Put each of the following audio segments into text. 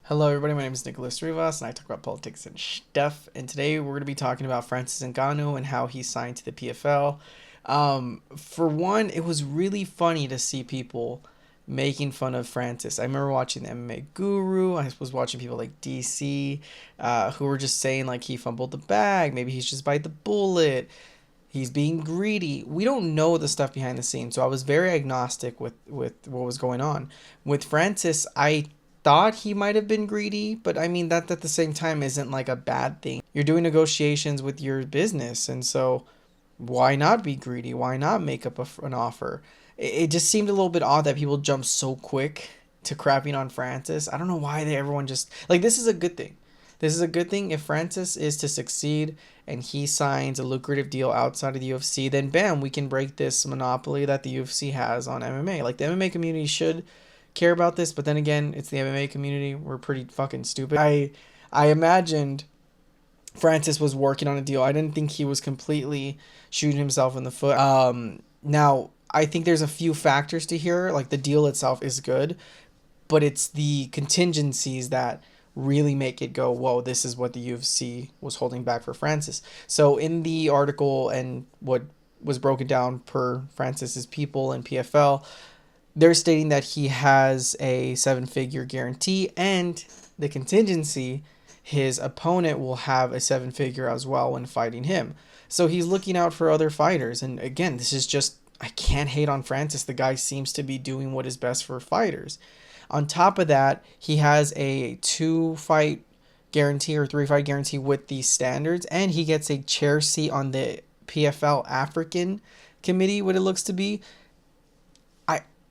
Hello, everybody. My name is NicholassRivas, and I talk about politics and stuff. And today we're going to be talking about Francis Ngannou and how he signed to the PFL. For one, it was really funny to see people making fun of Francis. I remember watching the MMA Guru. I was watching people like DC, who were just saying like he fumbled the bag. Maybe he's just bite the bullet. He's being greedy. We don't know the stuff behind the scenes, so I was very agnostic with what was going on. With Francis, I thought he might have been greedy, but I mean that at the same time isn't like a bad thing. You're doing negotiations with your business, and so why not be greedy? Why not make up an offer? It just seemed a little bit odd that people jumped so quick to crapping on Francis. I don't know why everyone just like this is a good thing. This is a good thing if Francis is to succeed and he signs a lucrative deal outside of the UFC, then bam, we can break this monopoly that the UFC has on MMA. Like the MMA community should care about this, but then again, it's the MMA community. We're pretty fucking stupid. I imagined Francis was working on a deal. I didn't think he was completely shooting himself in the foot. Now I think there's a few factors to here. Like the deal itself is good, but it's the contingencies that really make it go, whoa, this is what the UFC was holding back for Francis. So in the article and what was broken down per Francis's people and PFL, they're stating that he has a 7-figure guarantee and the contingency, his opponent will have a 7-figure as well when fighting him. So he's looking out for other fighters. And again, this is just, I can't hate on Francis. The guy seems to be doing what is best for fighters. On top of that, he has a 2-fight guarantee or 3-fight guarantee with these standards, and he gets a chair seat on the PFL African committee, what it looks to be.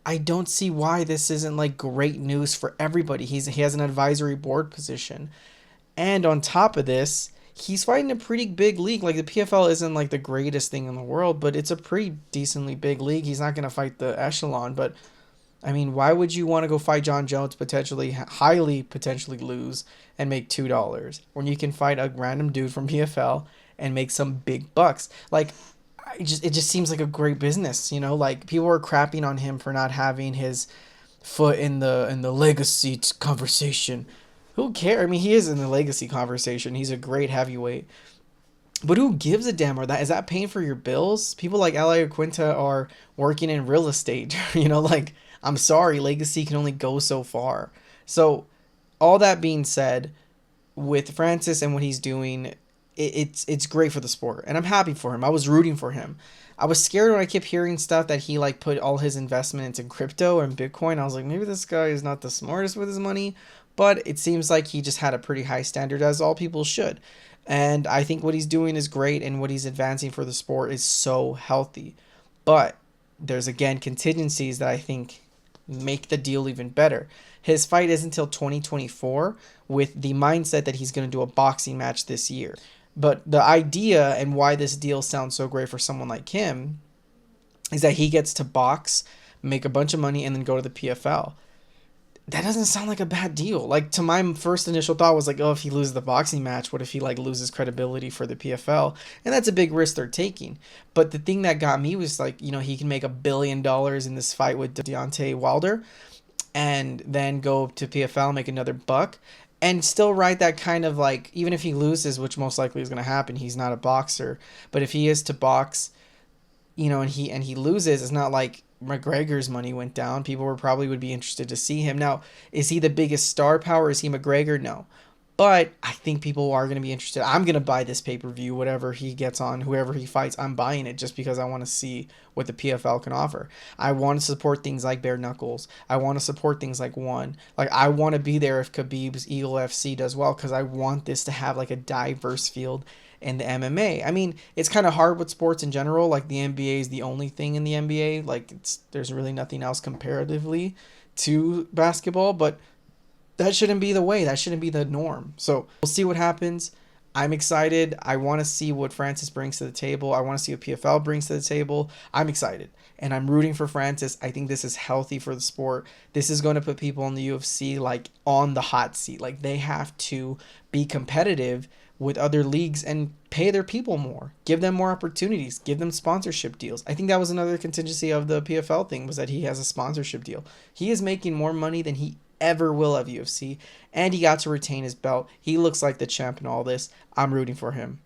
I don't see why this isn't like great news for everybody. He has an advisory board position. And on top of this, he's fighting a pretty big league. Like the PFL isn't like the greatest thing in the world, but it's a pretty decently big league. He's not going to fight the echelon, but I mean, why would you want to go fight John Jones, potentially lose and make $2 when you can fight a random dude from PFL and make some big bucks? Like, it just seems like a great business, you know. Like people were crapping on him for not having his foot in the legacy conversation. Who cares? I mean, he is in the legacy conversation. He's a great heavyweight. But who gives a damn? Or that is that paying for your bills? People like Eli Quinta are working in real estate. You know, like I'm sorry, legacy can only go so far. So, all that being said, with Francis and what he's doing, it's great for the sport, and I'm happy for him. I was rooting for him. I was scared when I kept hearing stuff that he like put all his investment into crypto and Bitcoin. I was like, maybe this guy is not the smartest with his money, but it seems like he just had a pretty high standard, as all people should. And I think what he's doing is great, and what he's advancing for the sport is so healthy. But there's again contingencies that I think make the deal even better. His fight is until 2024 with the mindset that he's going to do a boxing match this year. But the idea and why this deal sounds so great for someone like him is that he gets to box, make a bunch of money, and then go to the PFL. That doesn't sound like a bad deal. Like, to my first initial thought was like, oh, if he loses the boxing match, what if he like loses credibility for the PFL? And that's a big risk they're taking. But the thing that got me was like, you know, he can make $1 billion in this fight with Deontay Wilder and then go to PFL, make another buck, and still ride that kind of like, even if he loses, which most likely is going to happen, he's not a boxer, but if he is to box, you know, and he loses, it's not like McGregor's money went down. People would be interested to see him. Now, is he the biggest star power? Is he McGregor? No. But I think people are going to be interested. I'm going to buy this pay-per-view, whatever he gets on, whoever he fights, I'm buying it just because I want to see what the PFL can offer. I want to support things like Bare Knuckles. I want to support things like One. Like, I want to be there if Khabib's Eagle FC does well because I want this to have like a diverse field in the MMA. I mean, it's kind of hard with sports in general. Like, the NBA is the only thing in the NBA. Like, there's really nothing else comparatively to basketball, but that shouldn't be the way. That shouldn't be the norm. So we'll see what happens. I'm excited. I want to see what Francis brings to the table. I want to see what PFL brings to the table. I'm excited. And I'm rooting for Francis. I think this is healthy for the sport. This is going to put people in the UFC like on the hot seat. Like they have to be competitive with other leagues and pay their people more. Give them more opportunities. Give them sponsorship deals. I think that was another contingency of the PFL thing was that he has a sponsorship deal. He is making more money than he ever will of UFC. And he got to retain his belt. He looks like the champ in all this. I'm rooting for him.